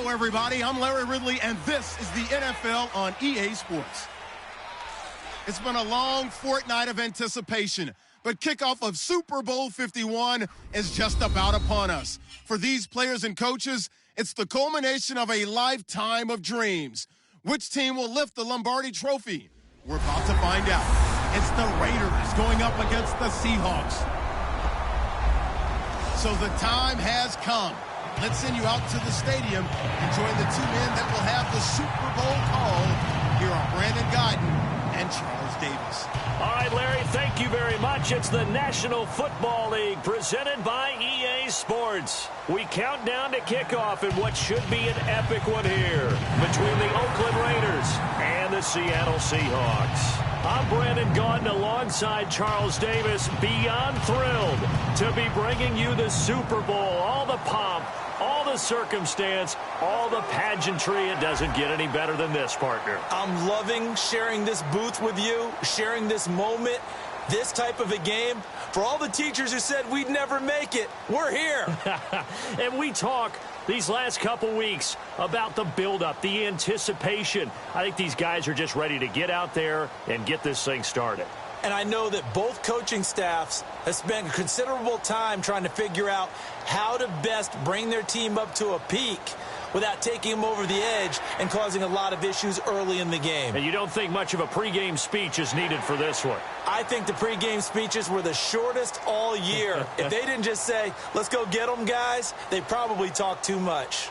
Hello, everybody. I'm Larry Ridley, and this is the NFL on EA Sports. It's been a long fortnight of anticipation, but kickoff of Super Bowl 51 is just about upon us. For these players and coaches, it's the culmination of a lifetime of dreams. Which team will lift the Lombardi Trophy? We're about to find out. It's the Raiders going up against the Seahawks. So the time has come. Let's send you out to the stadium and join the two men that will have the Super Bowl call. Here are Brandon Guyton and Charles Davis. All right, Larry, thank you very much. It's the National Football League presented by EA Sports. We count down to kickoff in what should be an epic one here between the Oakland Raiders and the Seattle Seahawks. I'm Brandon Guyton alongside Charles Davis, beyond thrilled to be bringing you the Super Bowl. All the pomp, all the circumstance, all the pageantry. It doesn't get any better than this, partner. I'm loving sharing this booth with you, sharing this moment, this type of a game. For all the teachers who said we'd never make it, we're here. And we talk these last couple weeks about the buildup, the anticipation. I think these guys are just ready to get out there and get this thing started. And I know that both coaching staffs have spent considerable time trying to figure out how to best bring their team up to a peak without taking them over the edge and causing a lot of issues early in the game. And you don't think much of a pregame speech is needed for this one? I think the pregame speeches were the shortest all year. If they didn't just say, let's go get them, guys, they probably talked too much.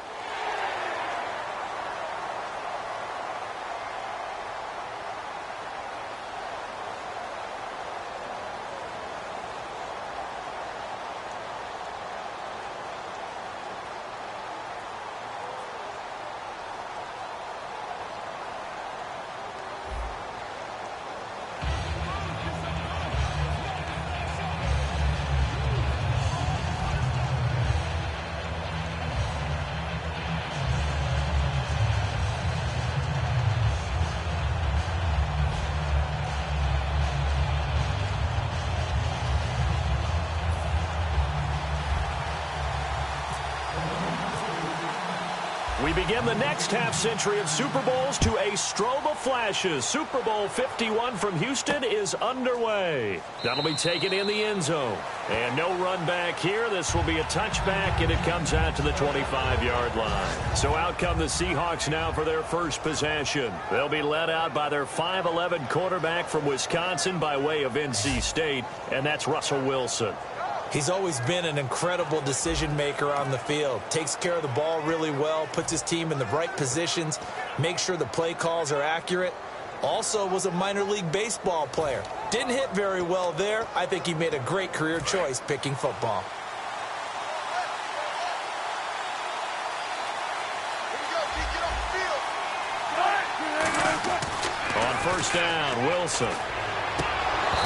We begin the next half-century of Super Bowls to a strobe of flashes. Super Bowl 51 from Houston is underway. That'll be taken in the end zone. And no run back here. This will be a touchback, and it comes out to the 25-yard line. So out come the Seahawks now for their first possession. They'll be led out by their 5'11 quarterback from Wisconsin by way of NC State, and that's Russell Wilson. He's always been an incredible decision maker on the field. Takes care of the ball really well, puts his team in the right positions, makes sure the play calls are accurate. Also was a minor league baseball player. Didn't hit very well there. I think he made a great career choice picking football. On first down, Wilson.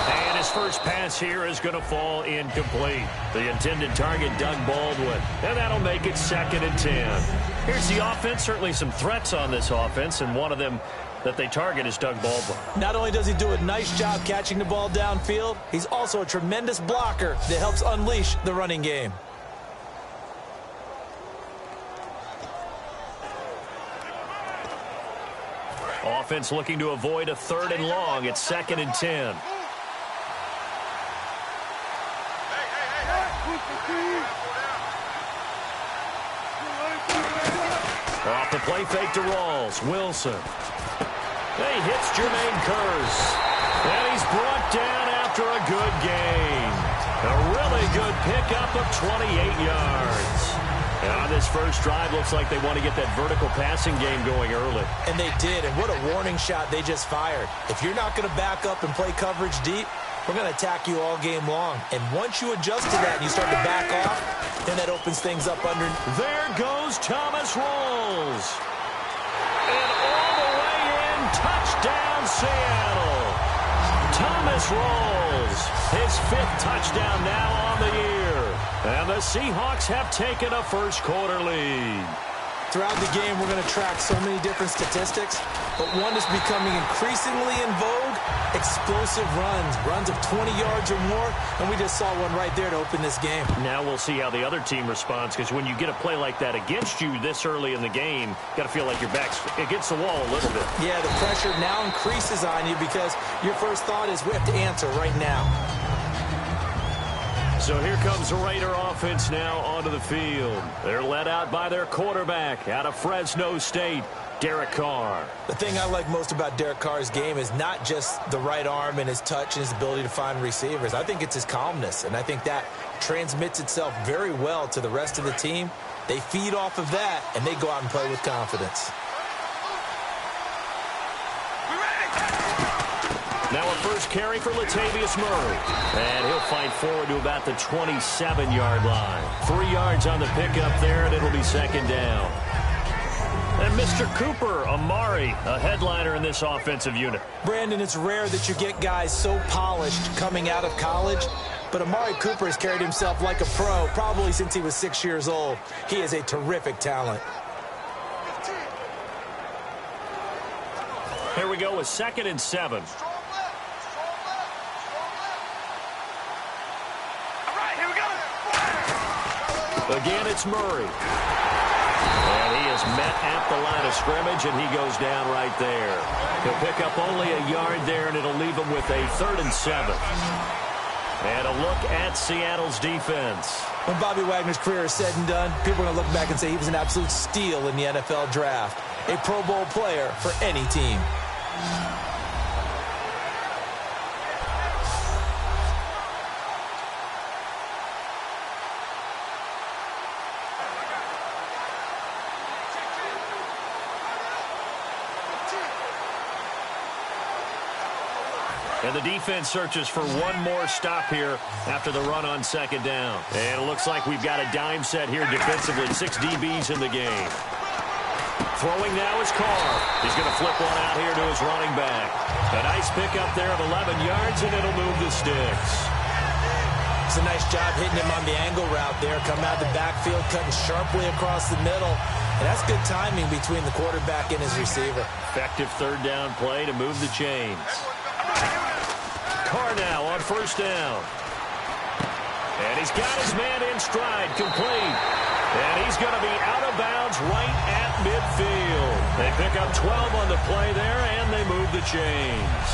And his first pass here is going to fall incomplete. The intended target, Doug Baldwin. And that'll make it 2nd and 10. Here's the offense. Certainly some threats on this offense, and one of them that they target is Doug Baldwin. Not only does he do a nice job catching the ball downfield, he's also a tremendous blocker that helps unleash the running game. Offense looking to avoid a 3rd and long. It's 2nd and 10. Off the play fake to Rawls. Wilson. He hits Jermaine Kearse. And he's brought down after a good gain. A really good pickup of 28 yards. And on this first drive, looks like they want to get that vertical passing game going early. And they did, and what a warning shot they just fired. If you're not going to back up and play coverage deep, we're going to attack you all game long. And once you adjust to that and you start to back off, then that opens things up under. There goes Thomas Rawls. And all the way in, touchdown Seattle. Thomas Rawls, his 5th touchdown now on the year. And the Seahawks have taken a first-quarter lead. Throughout the game, we're going to track so many different statistics, but one is becoming increasingly in vogue, explosive runs of 20 yards or more, and we just saw one right there to open this game. Now we'll see how the other team responds, because when you get a play like that against you this early in the game, you got to feel like your back's against the wall a little bit. Yeah, the pressure now increases on you because your first thought is we have to answer right now. So here comes the Raider offense now onto the field. They're led out by their quarterback out of Fresno State, Derek Carr. The thing I like most about Derek Carr's game is not just the right arm and his touch and his ability to find receivers. I think it's his calmness, and I think that transmits itself very well to the rest of the team. They feed off of that, and they go out and play with confidence. Now a first carry for Latavius Murray. And he'll fight forward to about the 27-yard line. 3 yards on the pickup there, and it'll be second down. And Mr. Cooper Amari, a headliner in this offensive unit. Brandon, it's rare that you get guys so polished coming out of college, but Amari Cooper has carried himself like a pro probably since he was 6 years old. He is a terrific talent. Here we go with 2nd and 7. Again, it's Murray. And he is met at the line of scrimmage, and he goes down right there. He'll pick up only a yard there, and it'll leave him with a 3rd and 7. And a look at Seattle's defense. When Bobby Wagner's career is said and done, people are going to look back and say he was an absolute steal in the NFL draft. A Pro Bowl player for any team. And the defense searches for one more stop here after the run on 2nd down. And it looks like we've got a dime set here defensively. 6 DBs in the game. Throwing now is Carr. He's going to flip one out here to his running back. A nice pickup there of 11 yards, and it'll move the sticks. It's a nice job hitting him on the angle route there. Coming out of the backfield, cutting sharply across the middle. And that's good timing between the quarterback and his receiver. Effective 3rd down play to move the chains. Carr now on 1st down. And he's got his man in stride, complete. And he's going to be out of bounds right at midfield. They pick up 12 on the play there, and they move the chains.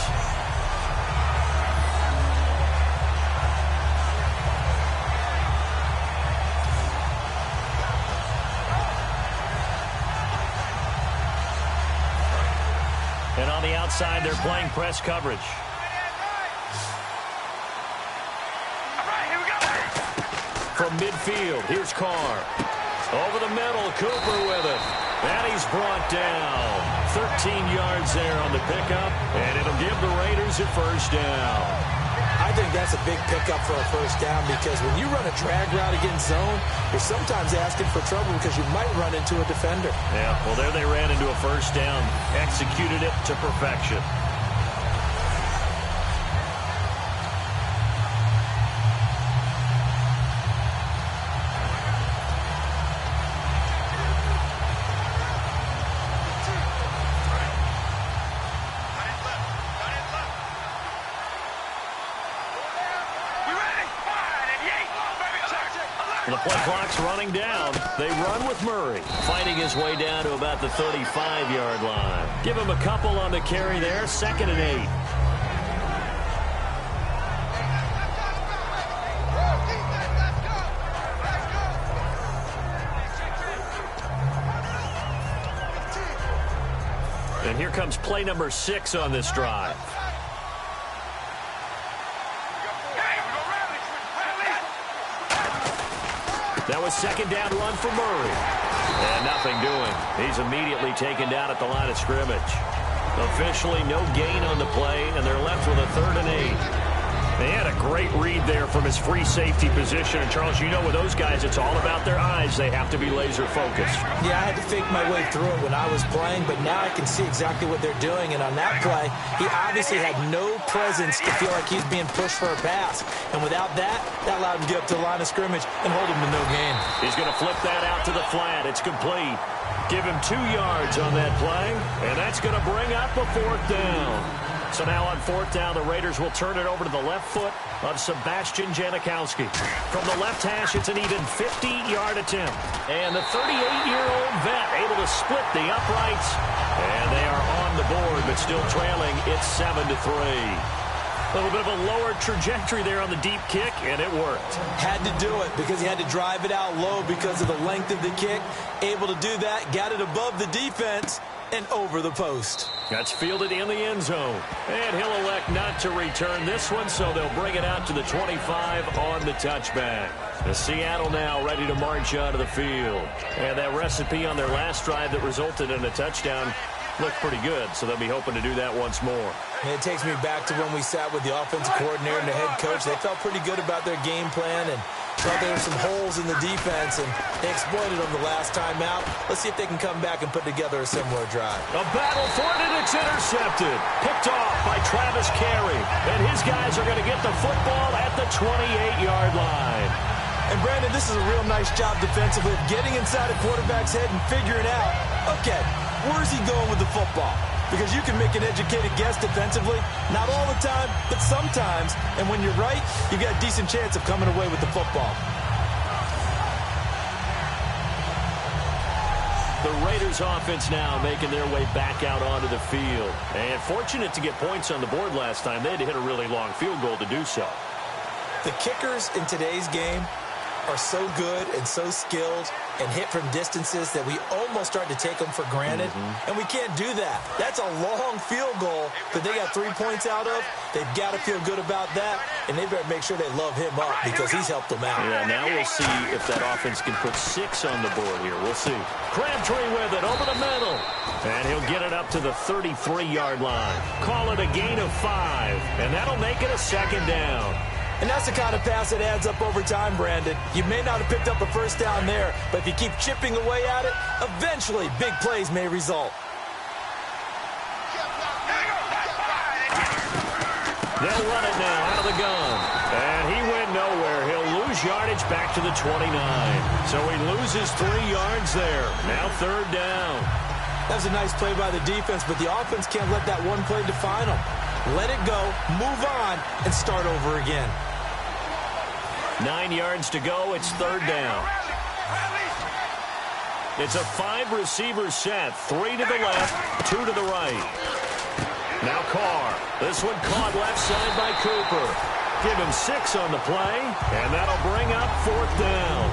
And on the outside, they're playing press coverage. From midfield, here's Carr. Over the middle, Cooper with it. And he's brought down. 13 yards there on the pickup, and it'll give the Raiders a 1st down. I think that's a big pickup for a 1st down because when you run a drag route against zone, you're sometimes asking for trouble because you might run into a defender. Yeah, well, there they ran into a 1st down. Executed it to perfection. The play clock's running down. They run with Murray, fighting his way down to about the 35-yard line. Give him a couple on the carry there, 2nd and 8. And here comes play number 6 on this drive. That was 2nd down run for Murray. And nothing doing. He's immediately taken down at the line of scrimmage. Officially no gain on the play, and they're left with a 3rd and 8. They had a great read there from his free safety position. And, Charles, you know with those guys, it's all about their eyes. They have to be laser focused. Yeah, I had to fake my way through it when I was playing, but now I can see exactly what they're doing. And on that play, he obviously had no presence to feel like he's being pushed for a pass. And without that, that allowed him to get up to the line of scrimmage and hold him to no gain. He's going to flip that out to the flat. It's complete. Give him 2 yards on that play, and that's going to bring up a 4th down. So now on 4th down, the Raiders will turn it over to the left foot of Sebastian Janikowski. From the left hash, it's an even 50-yard attempt. And the 38-year-old vet able to split the uprights. And they are on the board, but still trailing. It's 7-3. A little bit of a lower trajectory there on the deep kick, and it worked. Had to do it because he had to drive it out low because of the length of the kick. Able to do that, got it above the defense and over the post. That's fielded in the end zone. And he'll elect not to return this one, so they'll bring it out to the 25 on the touchback. The Seattle now ready to march out of the field. And that recipe on their last drive that resulted in a touchdown looked pretty good, so they'll be hoping to do that once more. And it takes me back to when we sat with the offensive coordinator and the head coach. They felt pretty good about their game plan and thought there were some holes in the defense, and they exploited them the last time out. Let's see if they can come back and put together a similar drive. A battle for it, and it's intercepted. Picked off by Travis Carey. And his guys are going to get the football at the 28-yard line. And, Brandon, this is a real nice job defensively of getting inside a quarterback's head and figuring out, okay, where's he going with the football? Because you can make an educated guess defensively, not all the time, but sometimes. And when you're right, you've got a decent chance of coming away with the football. The Raiders offense now making their way back out onto the field. And fortunate to get points on the board last time. They had to hit a really long field goal to do so. The kickers in today's game are so good and so skilled and hit from distances that we almost start to take them for granted. And we can't do that. That's a long field goal that they got 3 points out of. They've got to feel good about that, and they better make sure they love him up because he's helped them out. Yeah, now we'll see if that offense can put 6 on the board here. We'll see. Crabtree with it over the middle. And he'll get it up to the 33-yard line. Call it a gain of 5, and that'll make it a 2nd down. And that's the kind of pass that adds up over time, Brandon. You may not have picked up a first down there, but if you keep chipping away at it, eventually big plays may result. They'll run it now out of the gun. And he went nowhere. He'll lose yardage back to the 29. So he loses 3 yards there. Now 3rd down. That was a nice play by the defense, but the offense can't let that one play define them. Let it go, move on, and start over again. 9 yards to go. It's 3rd down. It's a 5-receiver set. 3 to the left, 2 to the right. Now Carr. This one caught left side by Cooper. Give him 6 on the play, and that'll bring up 4th down.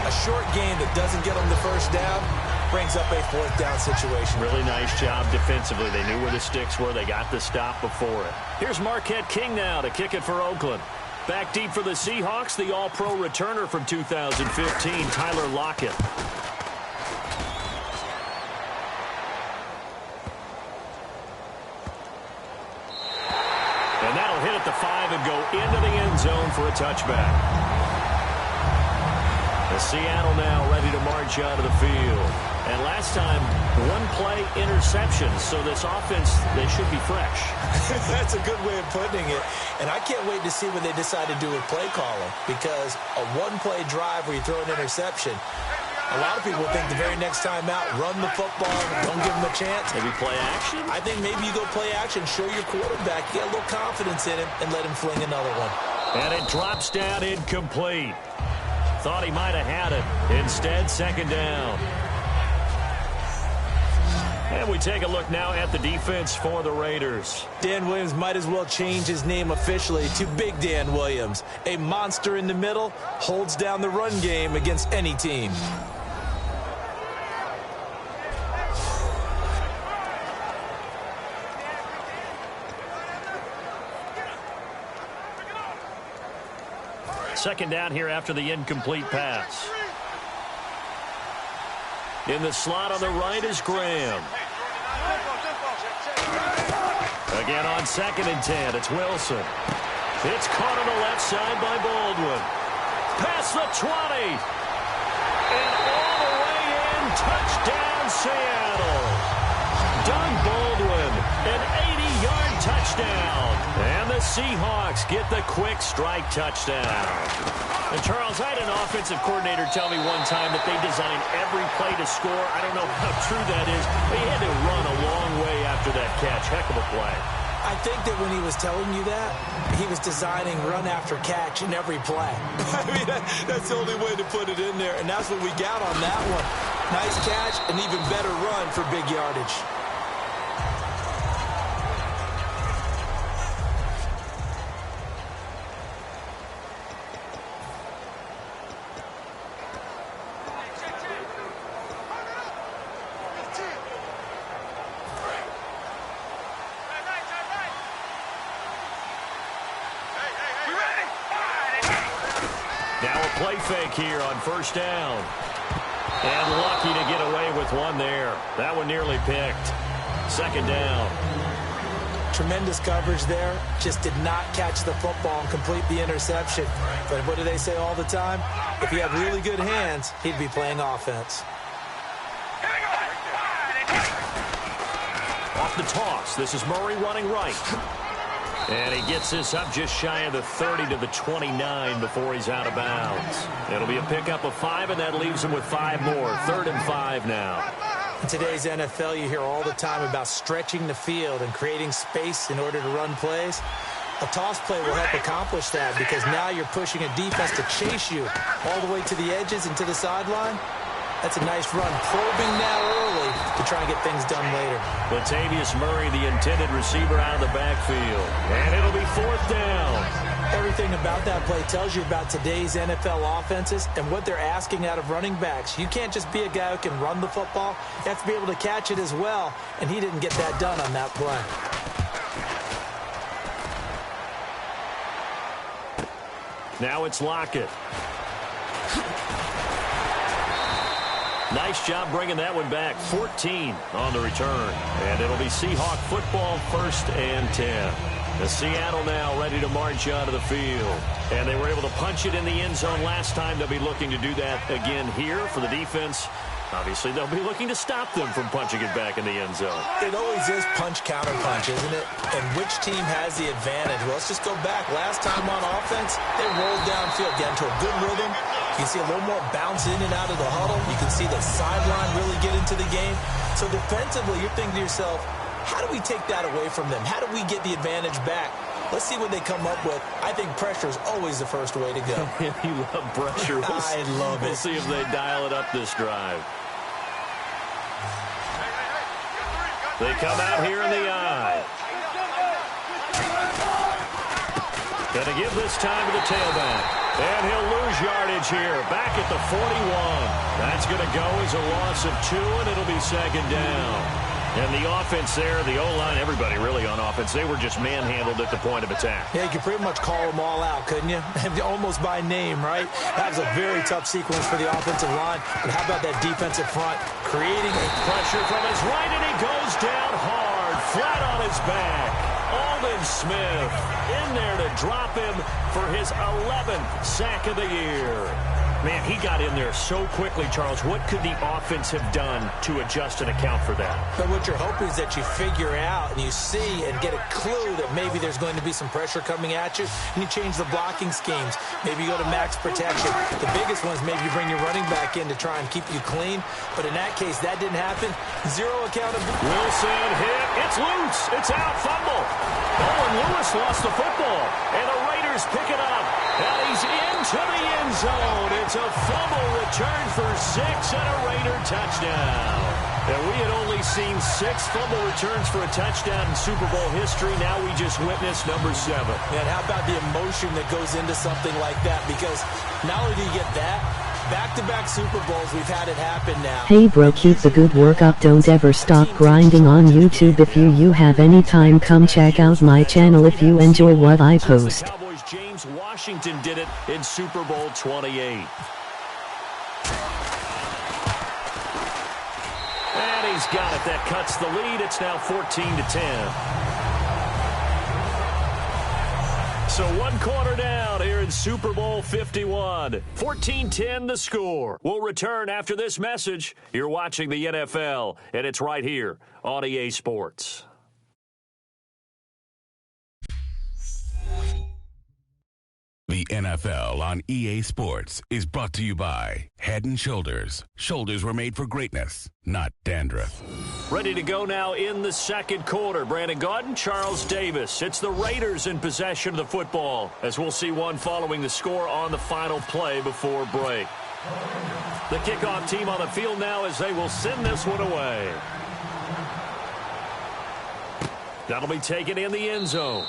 A short game that doesn't get them the first down brings up a 4th down situation. Really nice job defensively. They knew where the sticks were. They got the stop before it. Here's Marquette King now to kick it for Oakland. Back deep for the Seahawks, the all-pro returner from 2015, Tyler Lockett. And that'll hit at the 5 and go into the end zone for a touchback. The Seattle now ready to march out of the field. And last time, 1-play interception. So this offense, they should be fresh. That's a good way of putting it. And I can't wait to see what they decide to do with play calling. Because a 1-play drive where you throw an interception, a lot of people think the very next time out, run the football, don't give them a chance. Maybe play action? I think maybe you go play action, show your quarterback, get a little confidence in him, and let him fling another one. And it drops down incomplete. Thought he might have had it. Instead, 2nd down. And we take a look now at the defense for the Raiders. Dan Williams might as well change his name officially to Big Dan Williams. A monster in the middle, holds down the run game against any team. Second down here after the incomplete pass. In the slot on the right is Graham. Again on 2nd and 10, it's Wilson. It's caught on the left side by Baldwin. Past the 20. And all the way in, touchdown Seattle. Doug Baldwin, an 80-yard touchdown. And the Seahawks get the quick strike touchdown. And, Charles, I had an offensive coordinator tell me one time that they designed every play to score. I don't know how true that is. They had to run a long way after that catch. Heck of a play. I think that when he was telling you that, he was designing run after catch in every play. I mean, that's the only way to put it in there, and that's what we got on that one. Nice catch, an even better run for big yardage. Now a play fake here on first down. And lucky to get away with one there. That one nearly picked. Second down. Tremendous coverage there. Just did not catch the football and complete the interception. But what do they say all the time? If he had really good hands, he'd be playing offense. Off the toss. This is Murray running right. And he gets this up just shy of the 30 to the 29 before he's out of bounds. It'll be a pickup of 5, and that leaves him with 5 more. 3rd and 5 now. In today's NFL, you hear all the time about stretching the field and creating space in order to run plays. A toss play will help accomplish that because now you're pushing a defense to chase you all the way to the edges and to the sideline. That's a nice run, probing now early to try and get things done later. Latavius Murray, the intended receiver, out of the backfield. And it'll be 4th down. Everything about that play tells you about today's NFL offenses and what they're asking out of running backs. You can't just be a guy who can run the football. You have to be able to catch it as well, and he didn't get that done on that play. Now it's Lockett. Nice job bringing that one back. 14 on the return. And it'll be Seahawk football, 1st and 10. The Seattle now ready to march onto the field. And they were able to punch it in the end zone last time. They'll be looking to do that again here for the defense. Obviously, they'll be looking to stop them from punching it back in the end zone. It always is punch-counter-punch, isn't it? And which team has the advantage? Well, let's just go back. Last time on offense, they rolled downfield, get into a good rhythm. You can see a little more bounce in and out of the huddle. You can see the sideline really get into the game. So defensively, you're thinking to yourself, how do we take that away from them? How do we get the advantage back? Let's see what they come up with. I think pressure is always the first way to go. You love pressure. I love it. We'll see if they dial it up this drive. They come out here in the eye. Gonna give this time to the tailback. And he'll lose yardage here. Back at the 41. That's going to go as a loss of 2, and it'll be 2nd down. And the offense there, the O-line, everybody really on offense, they were just manhandled at the point of attack. Yeah, you could pretty much call them all out, couldn't you? Almost by name, right? That was a very tough sequence for the offensive line. But how about that defensive front? Creating a pressure from his right, and he goes down hard, flat on his back. Aldon Smith in there to drop him for his 11th sack of the year. Man, he got in there so quickly, Charles. What could the offense have done to adjust and account for that? But what you're hoping is that you figure out and you see and get a clue that maybe there's going to be some pressure coming at you, and you change the blocking schemes. Maybe you go to max protection. The biggest one is maybe you bring your running back in to try and keep you clean. But in that case, that didn't happen. 0 accountability. Wilson hit. It's loose. It's out. Fumble. Owen Lewis lost the football, and the Raiders pick it up. And he's into the end zone. It's a fumble return for 6 and a Raider touchdown. And we had only seen 6 fumble returns for a touchdown in Super Bowl history. Now we just witnessed number 7. And how about the emotion that goes into something like that? Because not only do you get that, back-to-back Super Bowls, we've had it happen now. Hey bro, keep the good work up, don't ever stop grinding on YouTube. If you have any time, come check out my channel if you enjoy what I post. The Cowboys, James Washington did it in Super Bowl 28. And he's got it. That cuts the lead. It's now 14-10. So 1 quarter down here in Super Bowl 51. 14-10 the score. We'll return after this message. You're watching the NFL, and it's right here on EA Sports. The The NFL on EA Sports is brought to you by Head & Shoulders. Shoulders were made for greatness, not dandruff. Ready to go now in the second quarter. Brandon Gaudin, Charles Davis. It's the Raiders in possession of the football, as we'll see one following the score on the final play before break. The kickoff team on the field now as they will send this one away. That'll be taken in the end zone.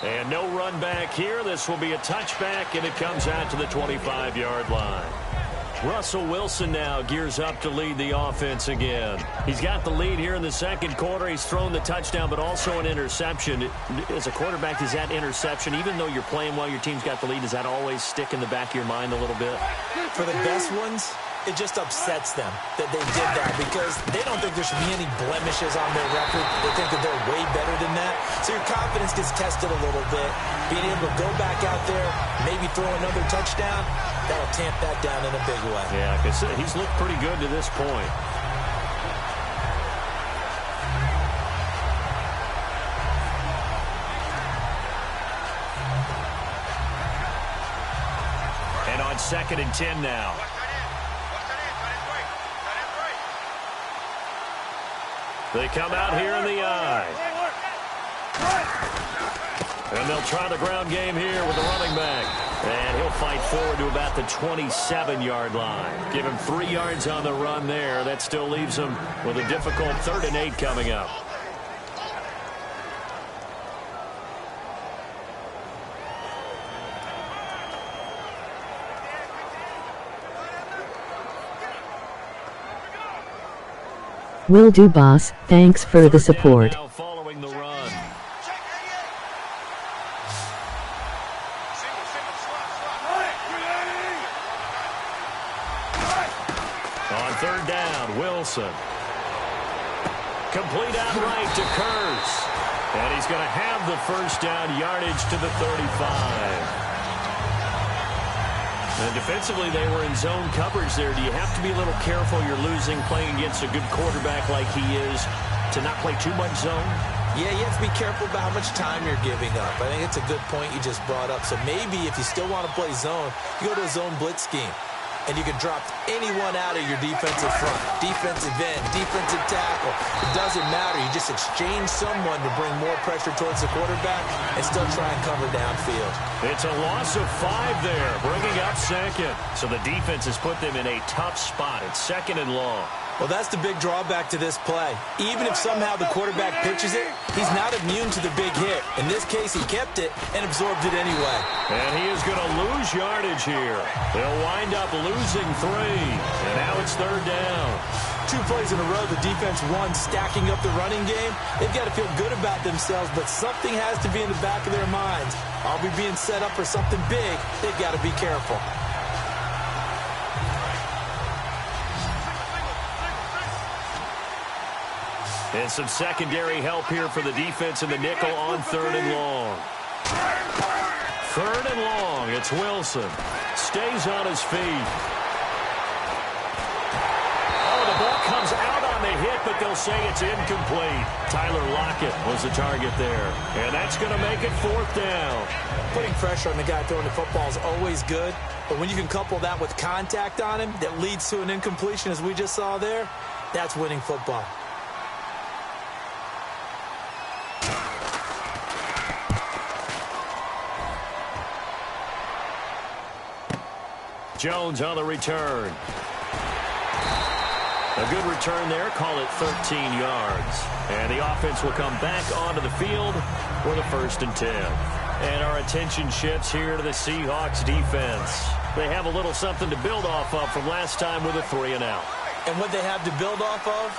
And no run back here. This will be a touchback, and it comes out to the 25-yard line. Russell Wilson now gears up to lead the offense again. He's got the lead here in the second quarter. He's thrown the touchdown, but also an interception. As a quarterback, does that interception, even though you're playing while your team's got the lead, does that always stick in the back of your mind a little bit? For the best ones, it just upsets them that they did that because they don't think there should be any blemishes on their record. They think that they're way better than that. So your confidence gets tested a little bit. Being able to go back out there, maybe throw another touchdown, that'll tamp that down in a big way. Yeah, because he's looked pretty good to this point. And on 2nd and 10 now. They come out here in the eye. And they'll try the ground game here with the running back. And he'll fight forward to about the 27-yard line. Give him 3 yards on the run there. That still leaves him with a difficult 3rd and 8 coming up. Will do, boss. Thanks for the support. Now following the run. On 3rd down, Wilson. Complete outright to Kurtz. And he's going to have the 1st down yardage to the 35. And defensively, they were in zone coverage there. Do you have to be a little careful? You're losing playing against a good quarterback like he is to not play too much zone? Yeah, you have to be careful about how much time you're giving up. I think it's a good point you just brought up. So maybe if you still want to play zone, you go to a zone blitz scheme. And you can drop anyone out of your defensive front. Defensive end, defensive tackle. It doesn't matter. You just exchange someone to bring more pressure towards the quarterback and still try and cover downfield. It's a loss of 5 there, bringing up 2nd. So the defense has put them in a tough spot. It's 2nd and long. Well, that's the big drawback to this play. Even if somehow the quarterback pitches it, he's not immune to the big hit. In this case, he kept it and absorbed it anyway. And he is going to lose yardage here. They'll wind up losing 3. And now it's 3rd down. 2 plays in a row, the defense won, stacking up the running game. They've got to feel good about themselves, but something has to be in the back of their minds. I'll be being set up for something big. They've got to be careful. And some secondary help here for the defense in the nickel on 3rd and long. 3rd and long. It's Wilson. Stays on his feet. Oh, the ball comes out on the hit, but they'll say it's incomplete. Tyler Lockett was the target there. And that's going to make it 4th down. Putting pressure on the guy throwing the football is always good, but when you can couple that with contact on him that leads to an incompletion, as we just saw there, that's winning football. Jones on the return. A good return there. Call it 13 yards. And the offense will come back onto the field for the 1st and 10. And our attention shifts here to the Seahawks defense. They have a little something to build off of from last time with a 3-and-out. And what they have to build off of?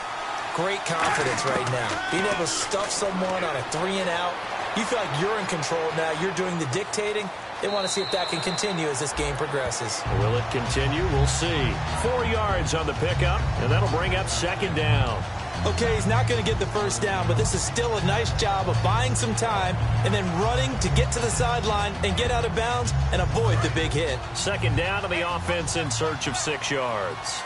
Great confidence right now. Being able to stuff someone on a 3-and-out. You feel like you're in control now. You're doing the dictating. They want to see if that can continue as this game progresses. Will it continue? We'll see. 4 yards on the pickup, and that'll bring up 2nd down. Okay, he's not going to get the 1st down, but this is still a nice job of buying some time and then running to get to the sideline and get out of bounds and avoid the big hit. 2nd down, and the offense in search of 6 yards.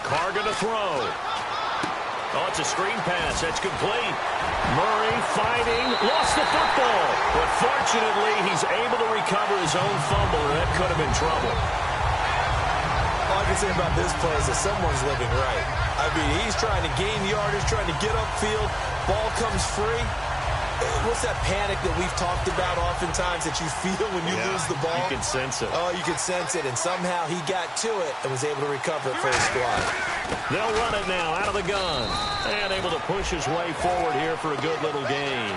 Carr going to throw. Oh, it's a screen pass. That's complete. Murray fighting. Lost the football. But fortunately, he's able to recover his own fumble, and that could have been trouble. All I can say about this play is that someone's living right. I mean, he's trying to gain yardage, trying to get upfield. Ball comes free. What's that panic that we've talked about oftentimes that you feel when you lose the ball? You can sense it. Oh, you can sense it, and somehow he got to it and was able to recover it for his squad. They'll run it now out of the gun. And able to push his way forward here for a good little gain.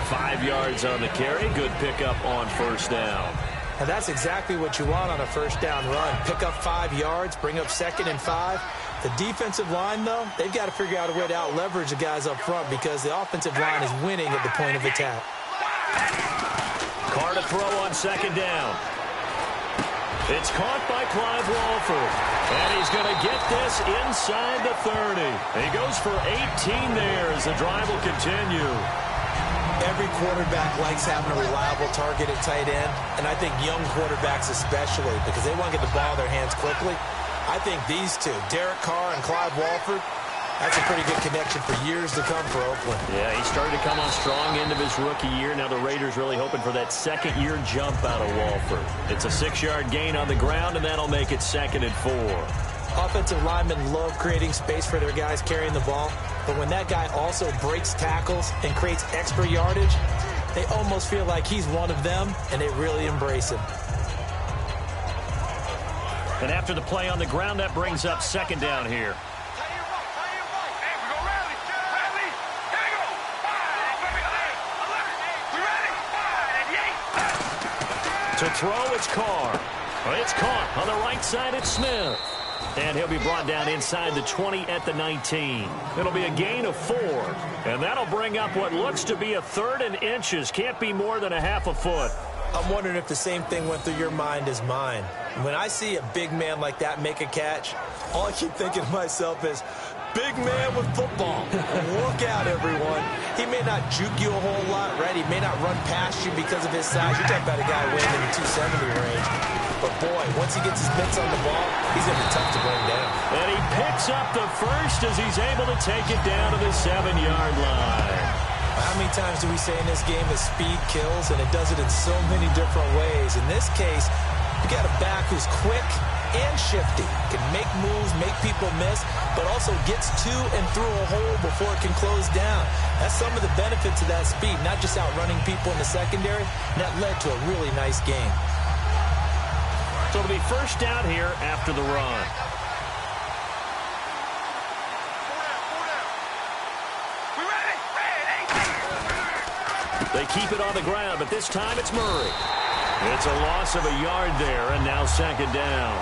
5 yards on the carry. Good pickup on first down. And that's exactly what you want on a first down run. Pick up 5 yards, bring up 2nd and 5. The defensive line, though, they've got to figure out a way to out-leverage the guys up front because the offensive line is winning at the point of attack. Carr to throw on 2nd down. It's caught by Clive Walford. And he's going to get this inside the 30. He goes for 18 there as the drive will continue. Every quarterback likes having a reliable target at tight end, and I think young quarterbacks especially because they want to get the ball in their hands quickly. I think these two, Derek Carr and Clive Walford, that's a pretty good connection for years to come for Oakland. Yeah, he started to come on strong end of his rookie year. Now the Raiders really hoping for that second-year jump out of Walford. It's a 6-yard gain on the ground, and that'll make it 2nd and 4. Offensive linemen love creating space for their guys carrying the ball, but when that guy also breaks tackles and creates extra yardage, they almost feel like he's one of them, and they really embrace him. And after the play on the ground, that brings up 2nd down here. To throw, it's Carr. It's caught on the right side. It's Smith. And he'll be brought down inside the 20 at the 19. It'll be a gain of 4. And that'll bring up what looks to be a 3rd and inches. Can't be more than a half a foot. I'm wondering if the same thing went through your mind as mine. When I see a big man like that make a catch, all I keep thinking to myself is, big man with football. Look out, everyone. He may not juke you a whole lot, right? He may not run past you because of his size. You're talking about a guy weighing in the 270 range. But, boy, once he gets his mitts on the ball, he's going to be tough to bring down. And he picks up the first as he's able to take it down to the 7-yard line. How many times do we say in this game that speed kills, and it does it in so many different ways? In this case, you got a back who's quick and shifty, can make moves, make people miss, but also gets to and through a hole before it can close down. That's some of the benefits of that speed, not just outrunning people in the secondary. And that led to a really nice game. So it'll be first down here after the run. They keep it on the ground, but this time it's Murray. It's a loss of a yard there, and now 2nd down.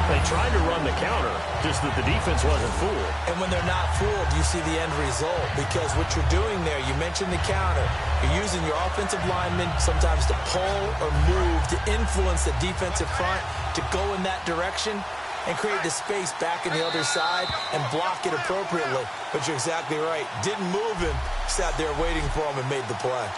They tried to run the counter, just that the defense wasn't fooled. And when they're not fooled, you see the end result, because what you're doing there, you mentioned the counter. You're using your offensive linemen sometimes to pull or move to influence the defensive front to go in that direction and create the space back in the other side and block it appropriately. But you're exactly right. Didn't move him, sat there waiting for him and made the play.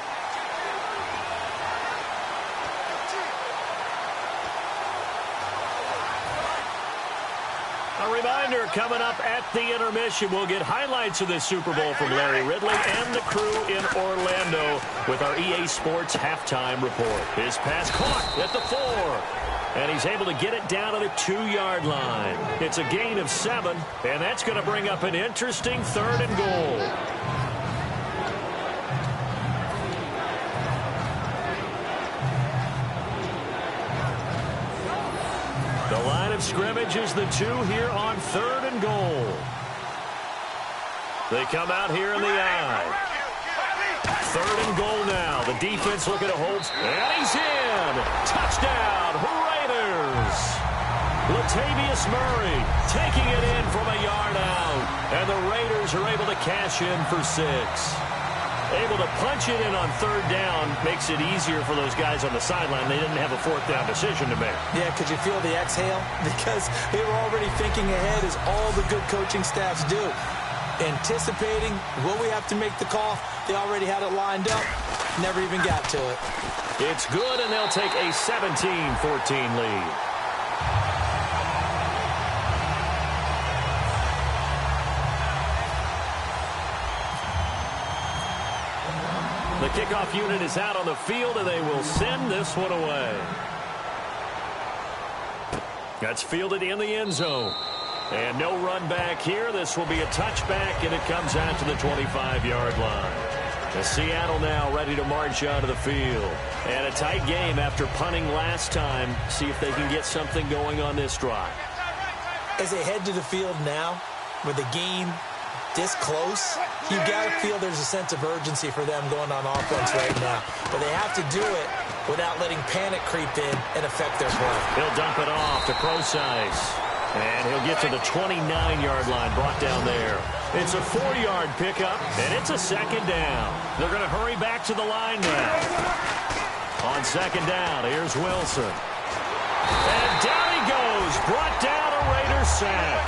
A reminder, coming up at the intermission, we'll get highlights of this Super Bowl from Larry Ridley and the crew in Orlando with our EA Sports halftime report. His pass caught at the 4, and he's able to get it down to the 2-yard line. It's a gain of 7, and that's going to bring up an interesting 3rd and goal. The line of scrimmage is the 2 here on 3rd and goal. They come out here in the I. 3rd and goal now. The defense looking to hold. And he's in. Touchdown, Raiders. Latavius Murray taking it in from a yard out. And the Raiders are able to cash in for 6. Able to punch it in on 3rd down makes it easier for those guys on the sideline. They didn't have a 4th down decision to make. Yeah, could you feel the exhale? Because they were already thinking ahead, as all the good coaching staffs do. Anticipating, will we have to make the call? They already had it lined up. Never even got to it. It's good, and they'll take a 17-14 lead. The kickoff unit is out on the field, and they will send this one away. That's fielded in the end zone. And no run back here. This will be a touchback, and it comes out to the 25-yard line. The Seattle now ready to march out of the field. And a tight game after punting last time. See if they can get something going on this drive. As they head to the field now, with the game this close, you got to feel there's a sense of urgency for them going on offense right now. But they have to do it without letting panic creep in and affect their play. He'll dump it off to Procise. And he'll get to the 29-yard line, brought down there. It's a 4-yard pickup, and it's a second down. They're going to hurry back to the line now. On second down, here's Wilson. And down he goes, brought down a Raider sack.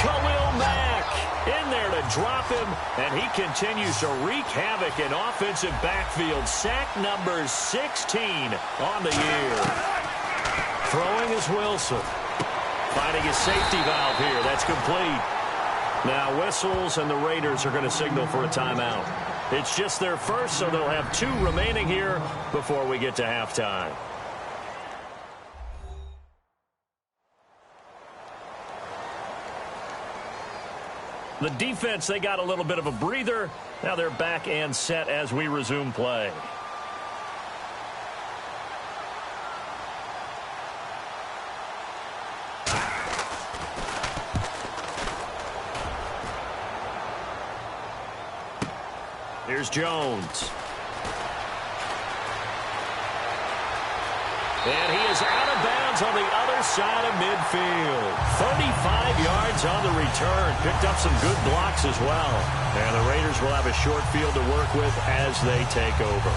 Khalil Mack in there to drop him, and he continues to wreak havoc in offensive backfield. Sack number 16 on the year. Throwing is Wilson. Finding his safety valve here. That's complete. Now whistles, and the Raiders are going to signal for a timeout. It's just their first, so they'll have 2 remaining here before we get to halftime. The defense, they got a little bit of a breather. Now they're back and set as we resume play. Here's Jones. And he is out of bounds on the other side of midfield. 35 yards on the return. Picked up some good blocks as well. And the Raiders will have a short field to work with as they take over.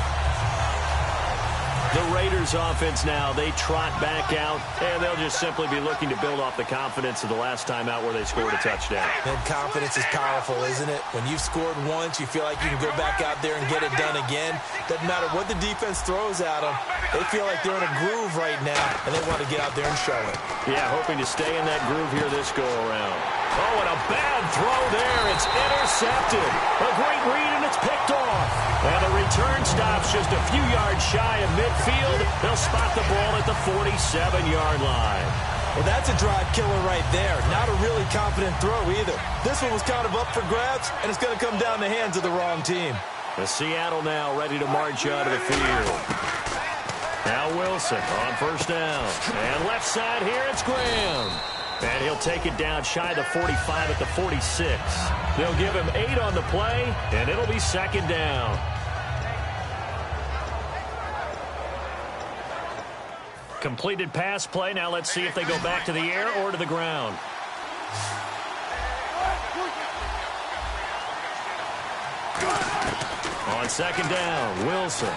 The Raiders offense now, they trot back out, and they'll just simply be looking to build off the confidence of the last time out where they scored a touchdown. And confidence is powerful, isn't it? When you've scored once, you feel like you can go back out there and get it done again. Doesn't matter what the defense throws at them. They feel like they're in a groove right now, and they want to get out there and show it. Yeah, hoping to stay in that groove here this go-around. Oh, and a bad throw there. It's intercepted. A great read, and it's picked off. And the return stops just a few yards shy of midfield. They'll spot the ball at the 47-yard line. Well, that's a drive killer right there. Not a really confident throw either. This one was kind of up for grabs, and it's going to come down the hands of the wrong team. The Seattle now ready to march out of the field. Now Wilson on first down. And left side here, it's Graham. And he'll take it down shy of the 45 at the 46. They'll give him 8 on the play, and it'll be second down. Completed pass play. Now let's see if they go back to the air or to the ground. On second down, Wilson.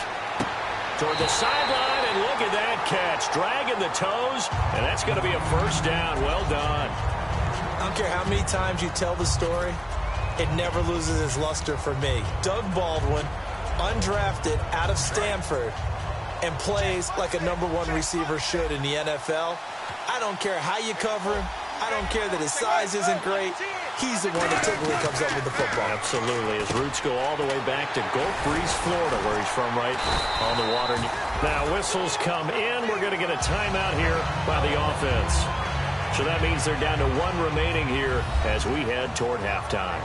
Toward the sideline, and look at that catch. Dragging the toes, and that's going to be a first down. Well done. I don't care how many times you tell the story, it never loses its luster for me. Doug Baldwin, undrafted out of Stanford, and plays like a #1 receiver should in the NFL. I don't care how you cover him. I don't care that his size isn't great. He's the one that typically comes up with the football. Absolutely. His roots go all the way back to Gulf Breeze, Florida, where he's from, right on the water. Now whistles come in. We're going to get a timeout here by the offense. So that means they're down to 1 remaining here as we head toward halftime.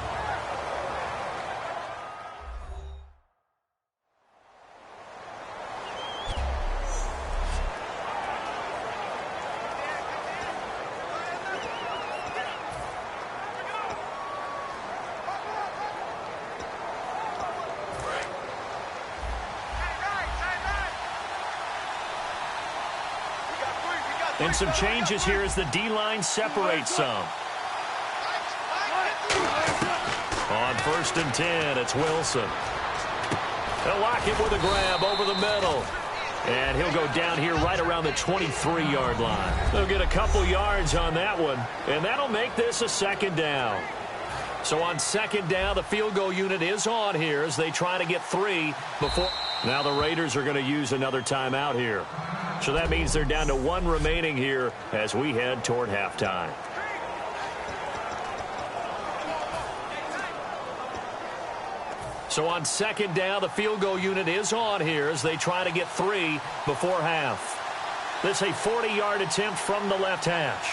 And some changes here as the D-line separates some. On first and 10, it's Wilson. They'll lock it with a grab over the middle. And he'll go down here right around the 23-yard line. They'll get a couple yards on that one, and that'll make this a second down. So on second down, the field goal unit is on here as they try to get 3 before. Now the Raiders are going to use another timeout here. So that means they're down to 1 remaining here as we head toward halftime. So on second down, the field goal unit is on here as they try to get 3 before half. This is a 40-yard attempt from the left hash.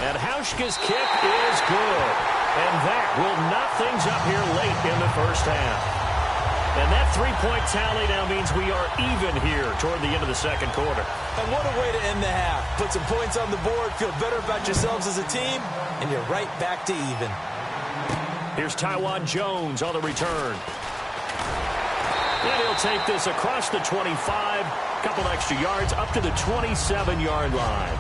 And Hauschka's kick is good. And that will knot things up here late in the first half. And that 3-point tally now means we are even here toward the end of the second quarter. And what a way to end the half. Put some points on the board, feel better about yourselves as a team, and you're right back to even. Here's Tywan Jones on the return. And he'll take this across the 25, a couple extra yards up to the 27-yard line.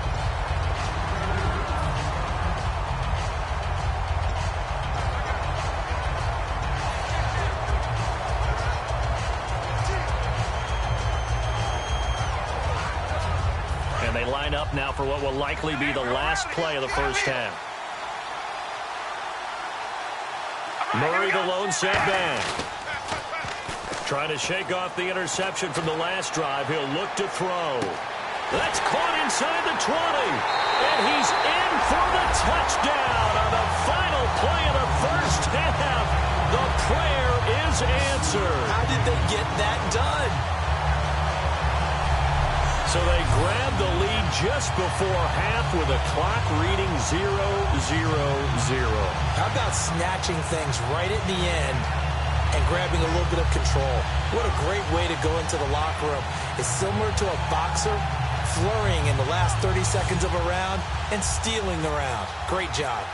And they line up now for what will likely be the last play of the first half. Murray, the lone setback. Trying to shake off the interception from the last drive. He'll look to throw. That's caught inside the 20. And he's in for the touchdown on the final play of the first half. The prayer is answered. How did they get that done? So they grabbed the lead just before half with a clock reading 0-0-0. How about snatching things right at the end and grabbing a little bit of control? What a great way to go into the locker room. It's similar to a boxer flurrying in the last 30 seconds of a round and stealing the round. Great job.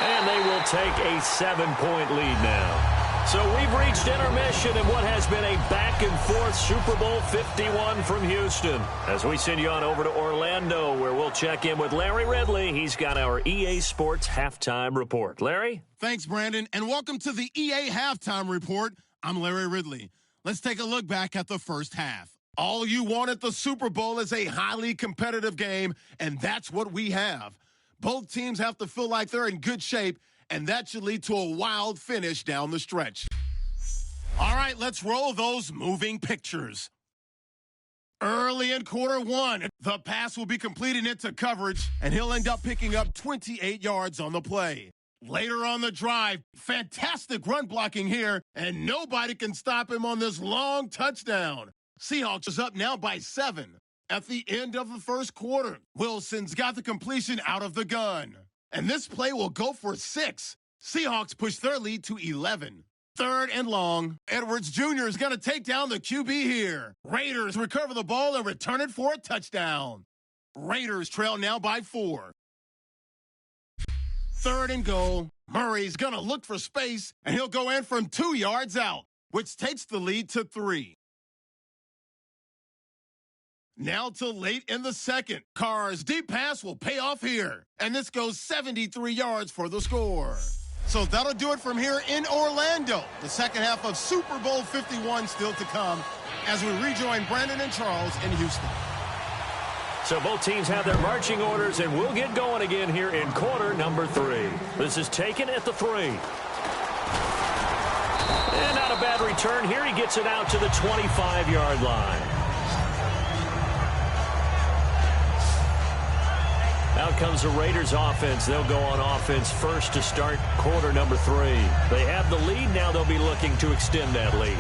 And they will take a 7-point lead now. So we've reached intermission in what has been a back-and-forth Super Bowl 51 from Houston. As we send you on over to Orlando, where we'll check in with Larry Ridley. He's got our EA Sports Halftime Report. Larry? Thanks, Brandon, and welcome to the EA Halftime Report. I'm Larry Ridley. Let's take a look back at the first half. All you want at the Super Bowl is a highly competitive game, and that's what we have. Both teams have to feel like they're in good shape, and that should lead to a wild finish down the stretch. All right, let's roll those moving pictures. Early in quarter one, the pass will be completed into coverage, and he'll end up picking up 28 yards on the play. Later on the drive, fantastic run blocking here, and nobody can stop him on this long touchdown. Seahawks is up now by 7. At the end of the first quarter, Wilson's got the completion out of the gun. And this play will go for 6. Seahawks push their lead to 11. Third and long. Edwards Jr. is going to take down the QB here. Raiders recover the ball and return it for a touchdown. Raiders trail now by 4. Third and goal. Murray's going to look for space, and he'll go in from 2 yards out, which takes the lead to 3. Now to late in the second. Carr's deep pass will pay off here. And this goes 73 yards for the score. So that'll do it from here in Orlando. The second half of Super Bowl 51 still to come as we rejoin Brandon and Charles in Houston. So both teams have their marching orders, and we'll get going again here in quarter number 3. This is taken at the 3. And not a bad return here. He gets it out to the 25-yard line. Out comes the Raiders offense. They'll go on offense first to start quarter number 3. They have the lead. Now they'll be looking to extend that lead.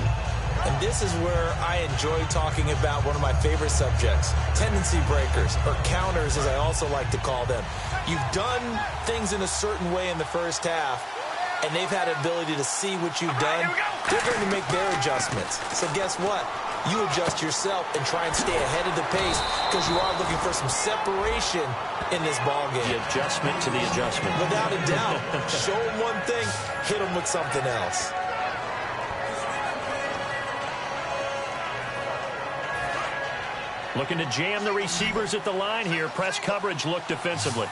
And this is where I enjoy talking about one of my favorite subjects, tendency breakers, or counters as I also like to call them. You've done things in a certain way in the first half, and they've had an ability to see what you've done. They're going to make their adjustments. So guess what? You adjust yourself and try and stay ahead of the pace because you are looking for some separation in this ball game. The adjustment to the adjustment. Without a doubt. Show them one thing, hit them with something else. Looking to jam the receivers at the line here. Press coverage look defensively.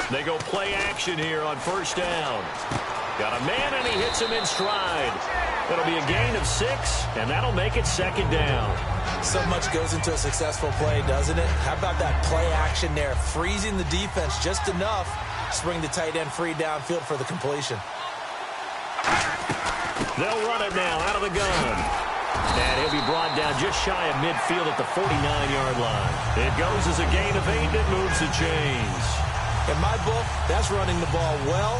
They go play action here on first down. Got a man, and he hits him in stride. It'll be a gain of 6, and that'll make it second down. So much goes into a successful play, doesn't it? How about that play action there? Freezing the defense just enough to bring the tight end free downfield for the completion. They'll run it now out of the gun. And he'll be brought down just shy of midfield at the 49-yard line. It goes as a gain of 8, and it moves the chains. In my book, that's running the ball well,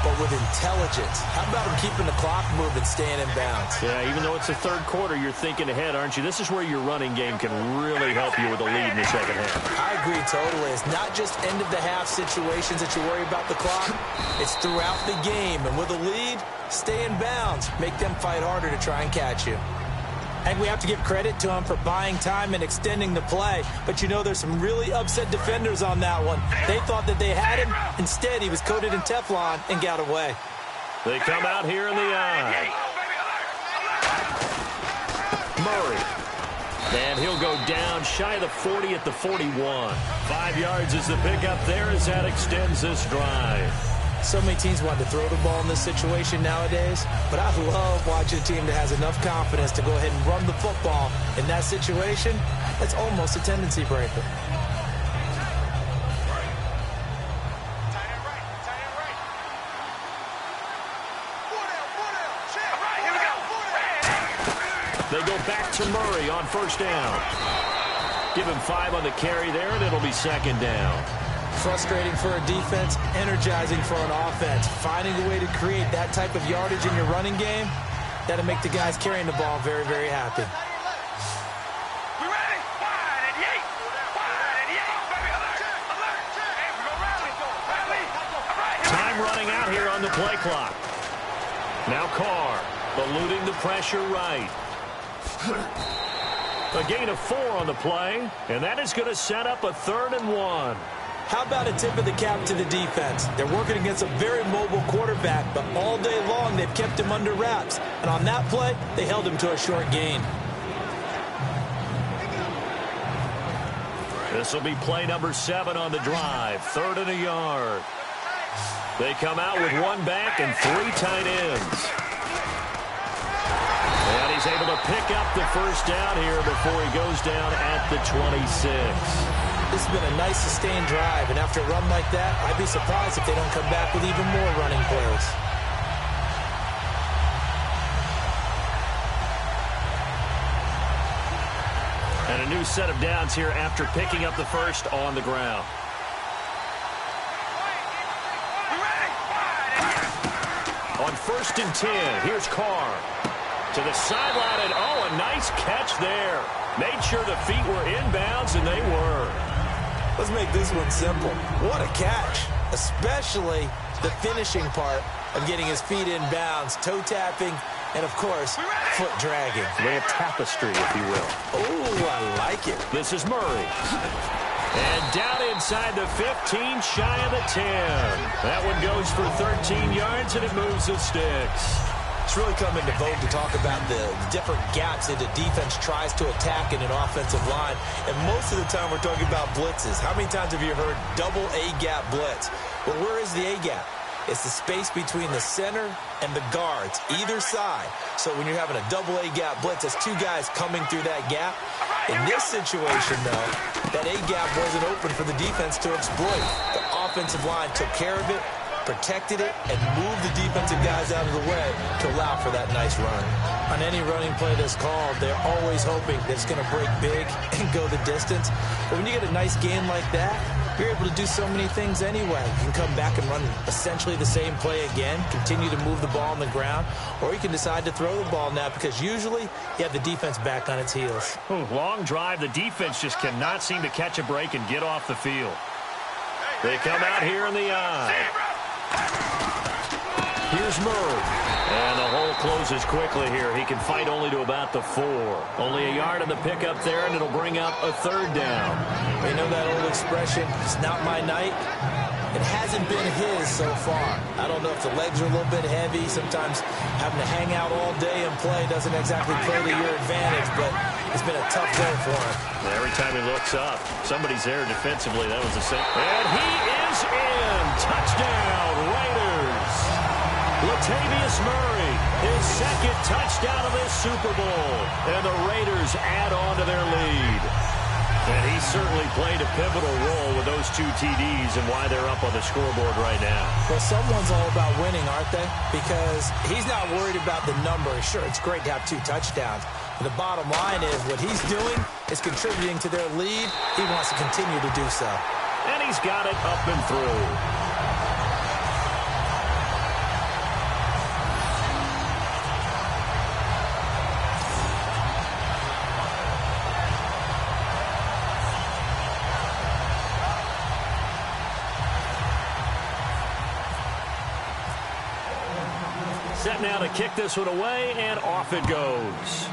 but with intelligence. How about him keeping the clock moving, staying in bounds? Yeah, even though it's the third quarter, you're thinking ahead, aren't you? This is where your running game can really help you with a lead in the second half. I agree totally. It's not just end-of-the-half situations that you worry about the clock. It's throughout the game. And with a lead, stay in bounds. Make them fight harder to try and catch you. And we have to give credit to him for buying time and extending the play. But, you know, there's some really upset defenders on that one. They thought that they had him. Instead, he was coated in Teflon and got away. They come out here in the eye. Murray. And he'll go down shy of the 40 at the 41. 5 yards is the pickup there as that extends this drive. So many teams want to throw the ball in this situation nowadays, but I love watching a team that has enough confidence to go ahead and run the football in that situation. That's almost a tendency breaker. They go back to Murray on first down. Give him 5 on the carry there, and it'll be second down. Frustrating for a defense, energizing for an offense. Finding a way to create that type of yardage in your running game, that'll make the guys carrying the ball very, very happy. Time running out here on the play clock. Now Carr, eluding the pressure right. A gain of 4 on the play, and that is going to set up a 3rd and 1. How about a tip of the cap to the defense? They're working against a very mobile quarterback, but all day long they've kept him under wraps. And on that play, they held him to a short gain. This will be play number 7 on the drive. 3rd and a yard. They come out with 1 back and 3 tight ends. And he's able to pick up the first down here before he goes down at the 26. This has been a nice sustained drive, and after a run like that, I'd be surprised if they don't come back with even more running plays. And a new set of downs here after picking up the first on the ground. On 1st and 10, here's Carr. To the sideline, and a nice catch there. Made sure the feet were inbounds, and they were. Let's make this one simple. What a catch, especially the finishing part of getting his feet in bounds, toe tapping, and, of course, foot dragging. A little tapestry, if you will. Oh, I like it. This is Murray. And down inside the 15, shy of the 10. That one goes for 13 yards, and it moves the sticks. It's really come into vogue to talk about the different gaps that the defense tries to attack in an offensive line. And most of the time we're talking about blitzes. How many times have you heard double A-gap blitz? Well, where is the A-gap? It's the space between the center and the guards, either side. So when you're having a double A-gap blitz, that's 2 guys coming through that gap. In this situation, though, that A-gap wasn't open for the defense to exploit. The offensive line took care of it, protected it, and moved the defensive guys out of the way to allow for that nice run. On any running play that's called, they're always hoping that it's going to break big and go the distance. But when you get a nice gain like that, you're able to do so many things anyway. You can come back and run essentially the same play again, continue to move the ball on the ground, or you can decide to throw the ball now because usually you have the defense back on its heels. Long drive. The defense just cannot seem to catch a break and get off the field. They come out here in the eye. Here's Murray. And the hole closes quickly here. He can fight only to about the 4. Only a yard on the pickup there, and it'll bring up a 3rd down. You know that old expression, it's not my night? It hasn't been his so far. I don't know if the legs are a little bit heavy. Sometimes having to hang out all day and play doesn't exactly play to your advantage, but it's been a tough day for him. Every time he looks up, somebody's there defensively. That was the same. And he is in. Touchdown, Raiders. Latavius Murray, his 2nd touchdown of this Super Bowl. And the Raiders add on to their lead. And he certainly played a pivotal role with those 2 TDs and why they're up on the scoreboard right now. Well, someone's all about winning, aren't they? Because he's not worried about the number. Sure, it's great to have 2 touchdowns. And the bottom line is what he's doing is contributing to their lead. He wants to continue to do so. And he's got it up and through. Set now to kick this one away, and off it goes.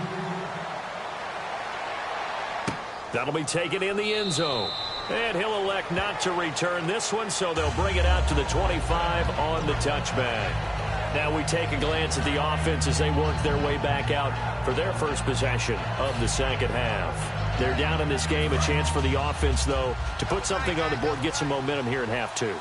That'll be taken in the end zone. And he'll elect not to return this one, so they'll bring it out to the 25 on the touchback. Now we take a glance at the offense as they work their way back out for their first possession of the second half. They're down in this game. A chance for the offense, though, to put something on the board, get some momentum here in half two.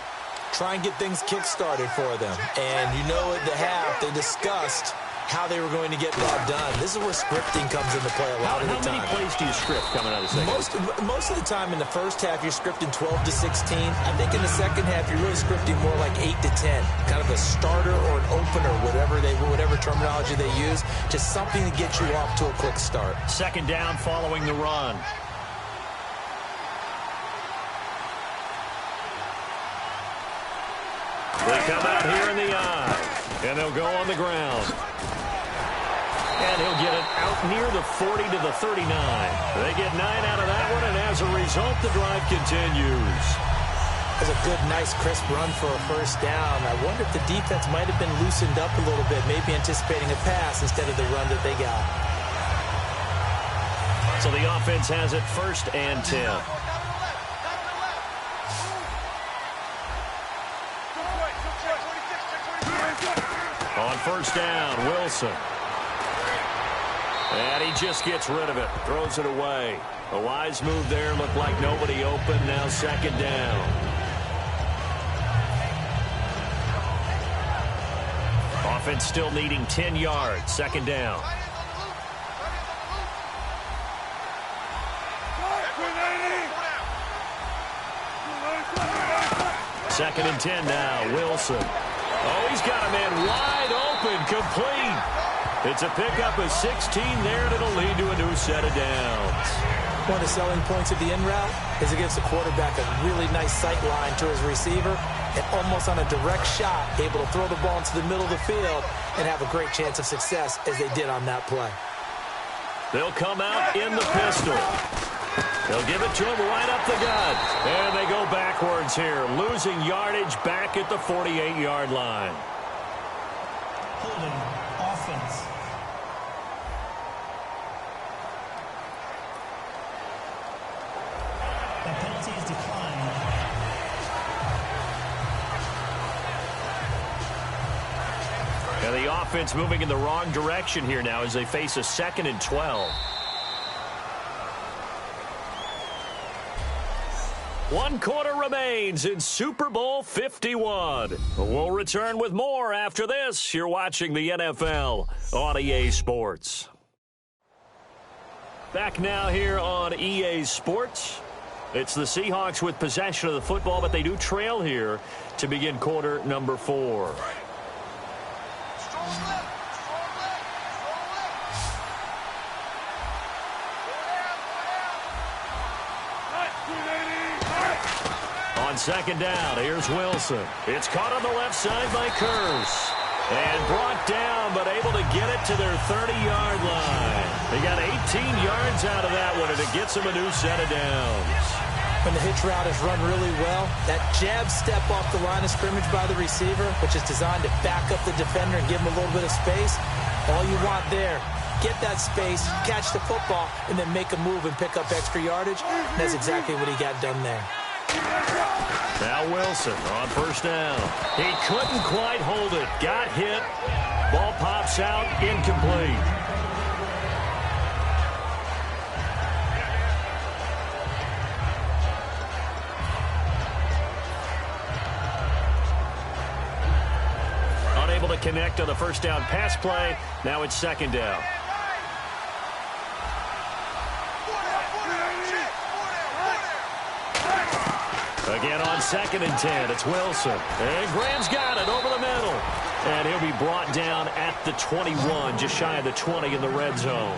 Try and get things kick-started for them. And you know at the half, they discussed how they were going to get that done. This is where scripting comes into play a lot of the time. How many plays do you script coming out of the second? Most of the time in the first half, you're scripting 12 to 16. I think in the second half, you're really scripting more like 8 to 10. Kind of a starter or an opener, whatever terminology they use. Just something to get you off to a quick start. Second down following the run. They come out here in the eye, and they'll go on the ground. And he'll get it out near the 40 to the 39. They get 9 out of that one, and as a result, the drive continues. That's a good, nice, crisp run for a first down. I wonder if the defense might have been loosened up a little bit, maybe anticipating a pass instead of the run that they got. So the offense has it first and 10. On first down, Wilson. And he just gets rid of it, throws it away. A wise move there, looked like nobody open, now second down. Offense still needing 10 yards, second down. Second and 10 now, Wilson. Oh, he's got a man wide open, complete. It's a pickup of 16 there, and it'll lead to a new set of downs. One of the selling points of the in route is it gives the quarterback a really nice sight line to his receiver, and almost on a direct shot, able to throw the ball into the middle of the field and have a great chance of success as they did on that play. They'll come out in the pistol. They'll give it to him right up the gut. And they go backwards here, losing yardage back at the 48-yard line. Holding offense. The penalty is declined. And the offense moving in the wrong direction here now as they face a 2nd and 12. 1 quarter remains in Super Bowl 51. We'll return with more after this. You're watching the NFL on EA Sports. Back now here on EA Sports. It's the Seahawks with possession of the football, but they do trail here to begin quarter number 4. On second down, here's Wilson. It's caught on the left side by Curse. And brought down, but able to get it to their 30-yard line. They got 18 yards out of that one, and it gets them a new set of downs. When the hitch route is run really well, that jab step off the line of scrimmage by the receiver, which is designed to back up the defender and give him a little bit of space, all you want there, get that space, catch the football, and then make a move and pick up extra yardage. And that's exactly what he got done there. Now Wilson on first down. He couldn't quite hold it. Got hit. Ball pops out, incomplete. Unable to connect on the first down pass play. Now it's second down. Again on second and 10, it's Wilson. And Graham's got it over the middle. And he'll be brought down at the 21, just shy of the 20 in the red zone.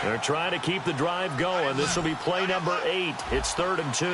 They're trying to keep the drive going. This will be play number 8. It's 3rd and 2.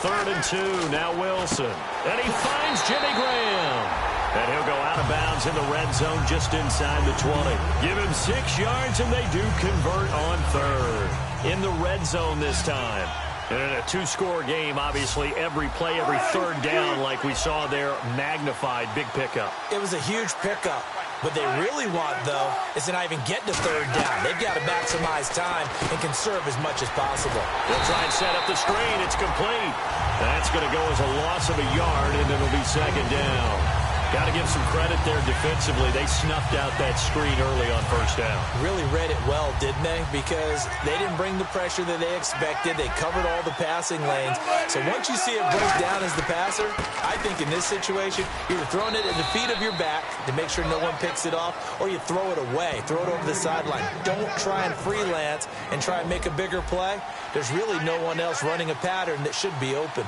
3rd and 2. Now Wilson. And he finds Jimmy Graham. And he'll go out of bounds in the red zone just inside the 20. Give him 6 yards, and they do convert on 3rd. In the red zone this time. And in a 2-score game, obviously, every play, every 3rd down, like we saw there, magnified. Big pickup. It was a huge pickup. What they really want, though, is to not even get to 3rd down. They've got to maximize time and conserve as much as possible. They'll try and set up the screen. It's complete. That's going to go as a loss of a yard, and it'll be 2nd down. Got to give some credit there defensively. They snuffed out that screen early on 1st down. Really read it well, didn't they? Because they didn't bring the pressure that they expected. They covered all the passing lanes. So once you see it break down as the passer, I think in this situation, you're throwing it at the feet of your back to make sure no one picks it off, or you throw it away, throw it over the sideline. Don't try and freelance and try and make a bigger play. There's really no one else running a pattern that should be open.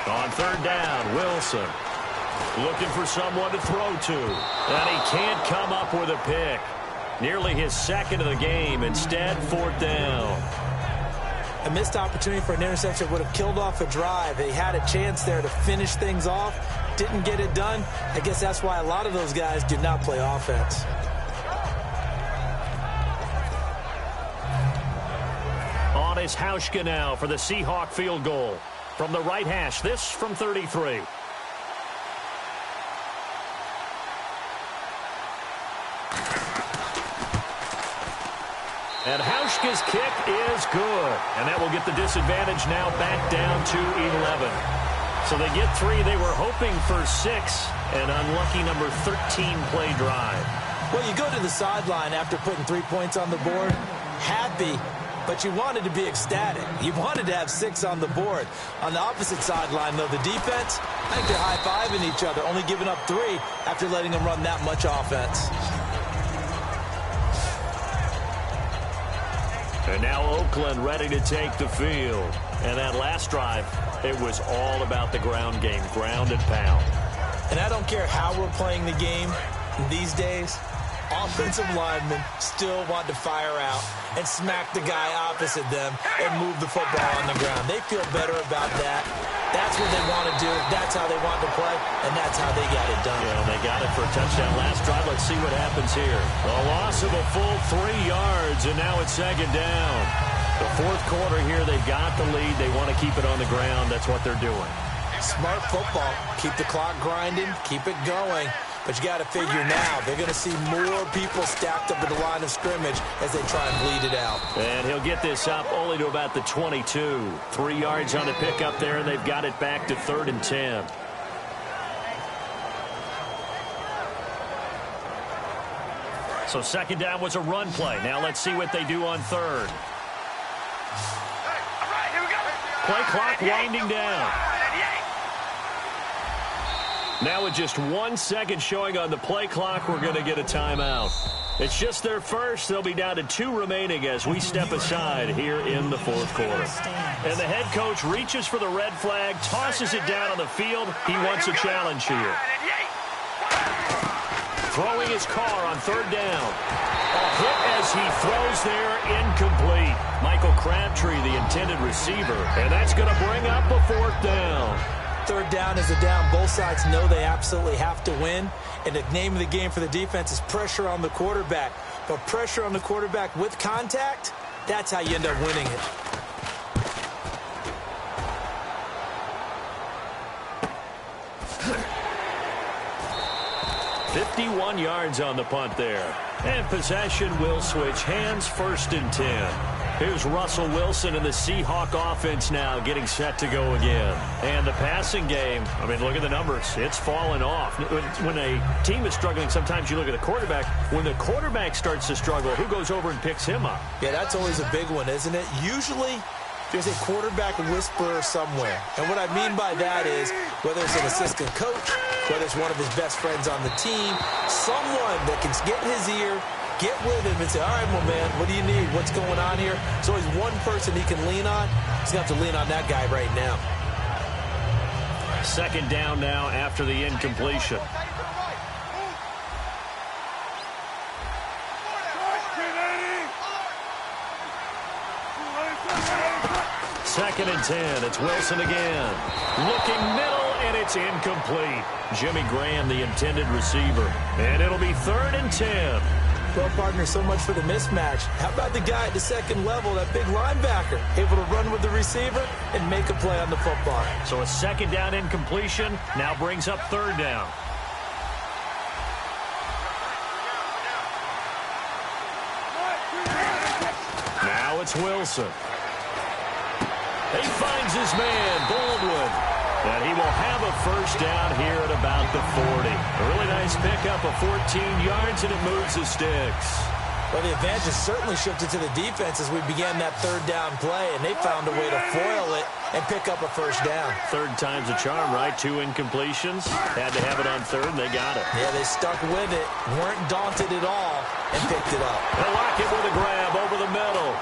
On 3rd down, Wilson looking for someone to throw to. And he can't come up with a pick. Nearly his 2nd of the game. Instead, 4th down. A missed opportunity for an interception would have killed off a drive. They had a chance there to finish things off. Didn't get it done. I guess that's why a lot of those guys did not play offense. On is Hauschka now for the Seahawk field goal. From the right hash, this from 33. And Hauschka's kick is good. And that will get the disadvantage now back down to 11. So they get 3. They were hoping for 6. An unlucky number 13 play drive. Well, you go to the sideline after putting 3 points on the board, happy, but you wanted to be ecstatic. You wanted to have 6 on the board. On the opposite sideline, though, the defense, I think they're high-fiving each other, only giving up 3 after letting them run that much offense. And now Oakland ready to take the field. And that last drive, it was all about the ground game, ground and pound. And I don't care how we're playing the game these days, offensive linemen still want to fire out and smack the guy opposite them and move the football on the ground. They feel better about that. That's what they want to do. That's how they want to play, and that's how they got it done. Yeah, they got it for a touchdown last drive. Let's see what happens here. A loss of a full 3 yards, and now it's 2nd down. The 4th quarter here, they've got the lead. They want to keep it on the ground. That's what they're doing. Smart football. Keep the clock grinding. Keep it going. But you got to figure now, they're going to see more people stacked up at the line of scrimmage as they try and bleed it out. And he'll get this up only to about the 22. 3 yards on the pickup there, and they've got it back to 3rd and 10. So 2nd down was a run play. Now let's see what they do on 3rd. Play clock winding down. Now with just 1 second showing on the play clock, we're going to get a timeout. It's just their first. They'll be down to 2 remaining as we step aside here in the 4th quarter. And the head coach reaches for the red flag, tosses it down on the field. He wants a challenge here. Throwing his car on 3rd down. A hit as he throws there, incomplete. Michael Crabtree, the intended receiver. And that's going to bring up a 4th down. 3rd down is a down. Both sides know they absolutely have to win. And the name of the game for the defense is pressure on the quarterback. But pressure on the quarterback with contact, that's how you end up winning it. .51 yards on the punt there. And possession will switch hands, 1st and 10. Here's Russell Wilson and the Seahawk offense now getting set to go again. And the passing game, I mean, look at the numbers. It's fallen off. When a team is struggling, sometimes you look at the quarterback. When the quarterback starts to struggle, who goes over and picks him up? Yeah, that's always a big one, isn't it? Usually, There's a quarterback whisperer somewhere. And what I mean by that is, whether it's an assistant coach, whether it's one of his best friends on the team, someone that can get in his ear, get with him and say, all right, my man, what do you need? What's going on here? So he's one person he can lean on. He's going to have to lean on that guy right now. Second down now after the incompletion. Second and 10. It's Wilson again. Looking middle, and it's incomplete. Jimmy Graham, the intended receiver. And it'll be 3rd and 10. Well, partner, so much for the mismatch. How about the guy at the second level, that big linebacker, able to run with the receiver and make a play on the football? So a second down incompletion now brings up 3rd down. Now it's Wilson. He finds his man, Baldwin. And he will have a first down here at about the 40. A really nice pickup of 14 yards, and it moves the sticks. Well, the advantage has certainly shifted to the defense as we began that 3rd down play, and they found a way to foil it and pick up a first down. 3rd time's a charm, right? 2 incompletions. Had to have it on 3rd, and they got it. Yeah, they stuck with it, weren't daunted at all, and picked it up. They'll lock it with a grab over the middle.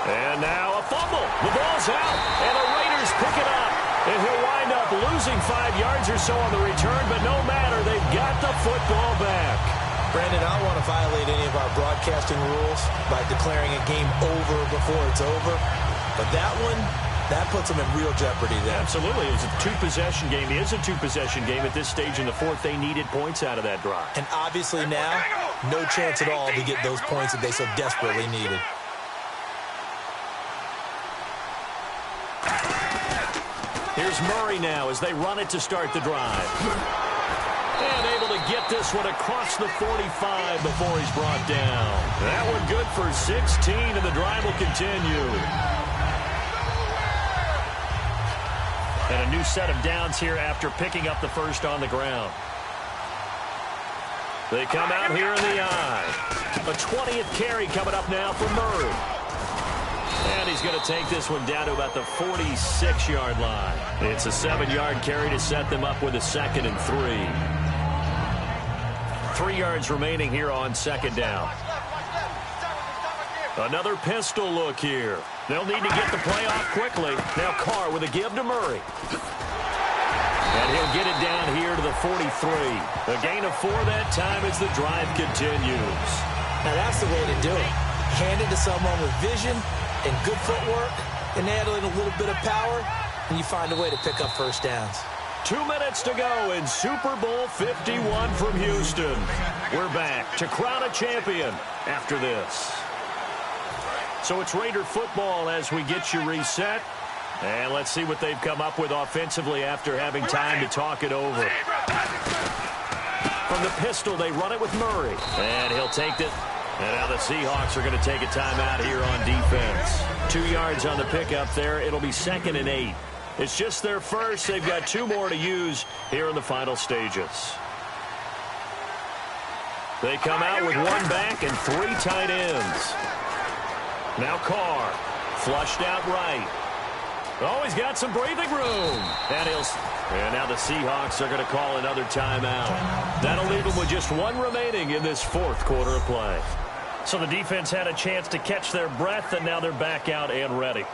And now a fumble. The ball's out, and the Raiders pick it up. And he'll wind up losing 5 yards or so on the return, but no matter, they've got the football back. Brandon, I don't want to violate any of our broadcasting rules by declaring a game over before it's over. But that one, that puts them in real jeopardy there. Absolutely. It was a 2-possession game. It is a 2-possession game. At this stage in the 4th, they needed points out of that drive. And obviously now, no chance at all to get those points that they so desperately needed. Here's Murray now as they run it to start the drive. And able to get this one across the 45 before he's brought down. That one good for 16, and the drive will continue. And a new set of downs here after picking up the first on the ground. They come out here in the eye. A 20th carry coming up now for Murray. And he's going to take this one down to about the 46-yard line. It's a 7-yard carry to set them up with a 2nd and 3. 3 yards remaining here on 2nd down. Another pistol look here. They'll need to get the play off quickly. Now Carr with a give to Murray. And he'll get it down here to the 43. A gain of 4 that time as the drive continues. Now that's the way to do it. Hand it to someone with vision and good footwork, and add in a little bit of power, and you find a way to pick up first downs. 2 minutes to go in Super Bowl 51 from Houston. We're back to crown a champion after this. So it's Raider football as we get you reset. And let's see what they've come up with offensively after having time to talk it over. From the pistol, they run it with Murray. And he'll take it. And now the Seahawks are going to take a timeout here on defense. 2 yards on the pickup there. It'll be 2nd and 8. It's just their first. They've got 2 more to use here in the final stages. They come out with 1 back and 3 tight ends. Now Carr, flushed out right. Oh, he's got some breathing room. And now the Seahawks are going to call another timeout. That'll leave them with just 1 remaining in this 4th quarter of play. So the defense had a chance to catch their breath, and now they're back out and ready.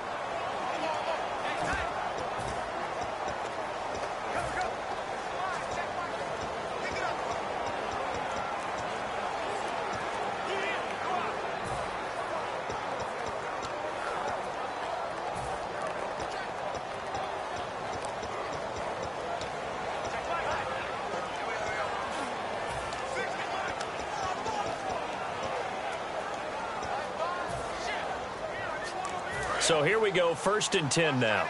So here we go, 1st and 10 now.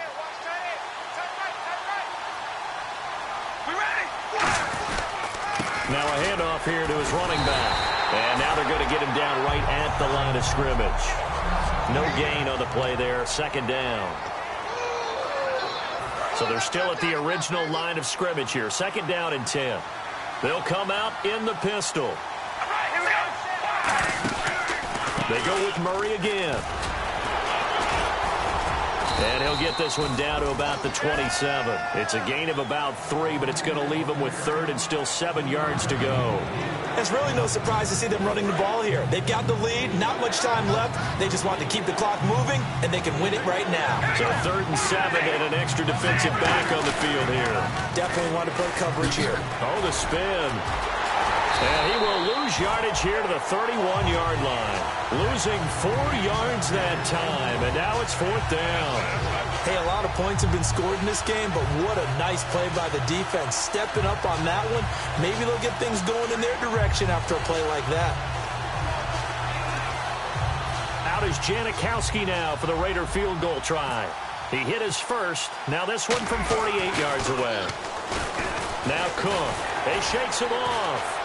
Now a handoff here to his running back. And now they're going to get him down right at the line of scrimmage. No gain on the play there, 2nd down. So they're still at the original line of scrimmage here, 2nd down and 10. They'll come out in the pistol. They go with Murray again. And he'll get this one down to about the 27. It's a gain of about 3, but it's going to leave him with 3rd and still 7 yards to go. It's really no surprise to see them running the ball here. They've got the lead, not much time left. They just want to keep the clock moving, and they can win it right now. So 3rd and 7 and an extra defensive back on the field here. Definitely want to play coverage here. Oh, the spin. And he will lose yardage here to the 31-yard line. Losing 4 yards that time, and now it's 4th down. Hey, a lot of points have been scored in this game, but what a nice play by the defense. Stepping up on that one, maybe they'll get things going in their direction after a play like that. Out is Janikowski now for the Raider field goal try. He hit his first. Now this one from 48 yards away. Now Cook. He shakes him off.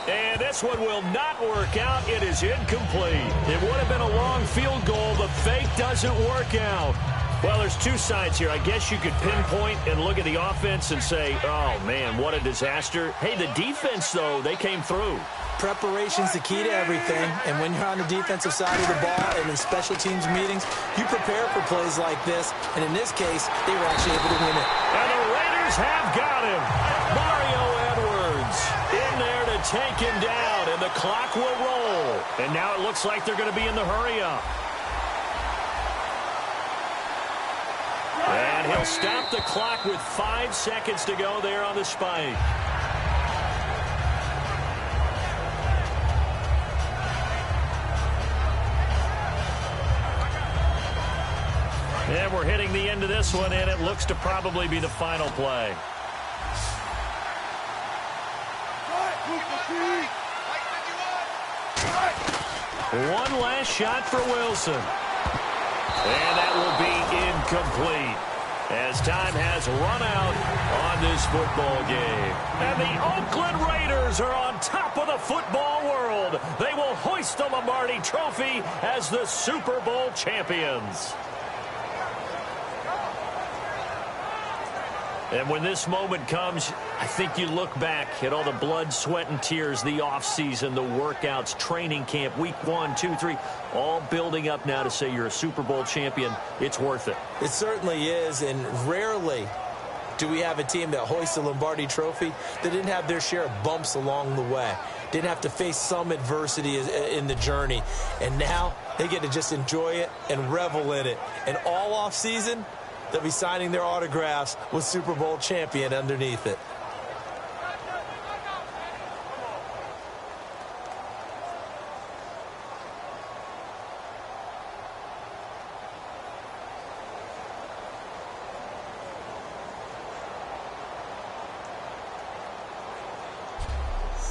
And this one will not work out. It is incomplete. It would have been a long field goal. The fake doesn't work out. Well, there's two sides here. I guess you could pinpoint and look at the offense and say, oh, man, what a disaster. Hey, the defense, though, they came through. Preparation's the key to everything, and when you're on the defensive side of the ball and in special teams meetings, you prepare for plays like this, and in this case, they were actually able to win it. And the Raiders have got him. Mario Edwards in there to take him down, and the clock will roll. And now it looks like they're going to be in the hurry-up. And he'll stop the clock with 5 seconds to go there on the spike. And we're hitting the end of this one, and it looks to probably be the final play. One last shot for Wilson. And that will be incomplete as time has run out on this football game. And the Oakland Raiders are on top of the football world. They will hoist the Lombardi Trophy as the Super Bowl champions. And when this moment comes, I think you look back at all the blood, sweat, and tears, the offseason, the workouts, training camp, week 1, 2, 3, all building up now to say you're a Super Bowl champion. It's worth it. It certainly is, and rarely do we have a team that hoists the Lombardi Trophy that didn't have their share of bumps along the way, didn't have to face some adversity in the journey, and now they get to just enjoy it and revel in it. And all offseason, they'll be signing their autographs with Super Bowl champion underneath it.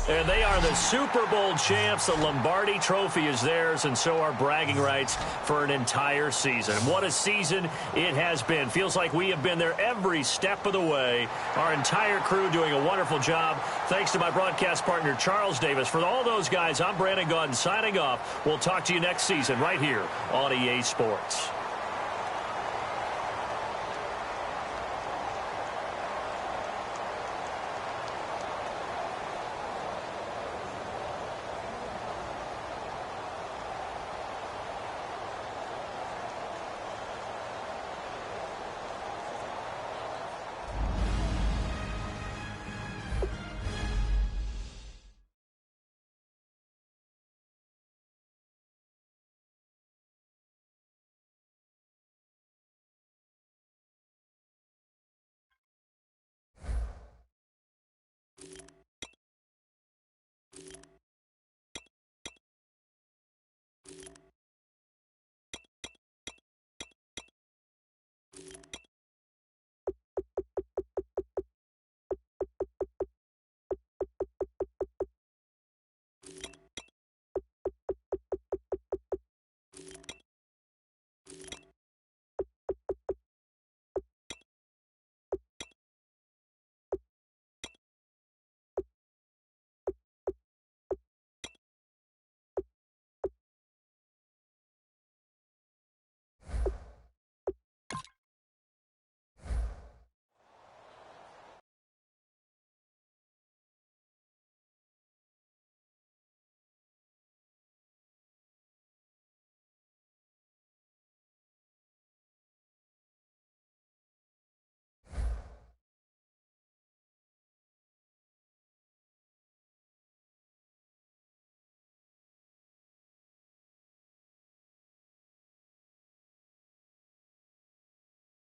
And they are the Super Bowl champs. The Lombardi Trophy is theirs, and so are bragging rights for an entire season. What a season it has been. Feels like we have been there every step of the way. Our entire crew doing a wonderful job. Thanks to my broadcast partner, Charles Davis. For all those guys, I'm Brandon Gaudin signing off. We'll talk to you next season right here on EA Sports.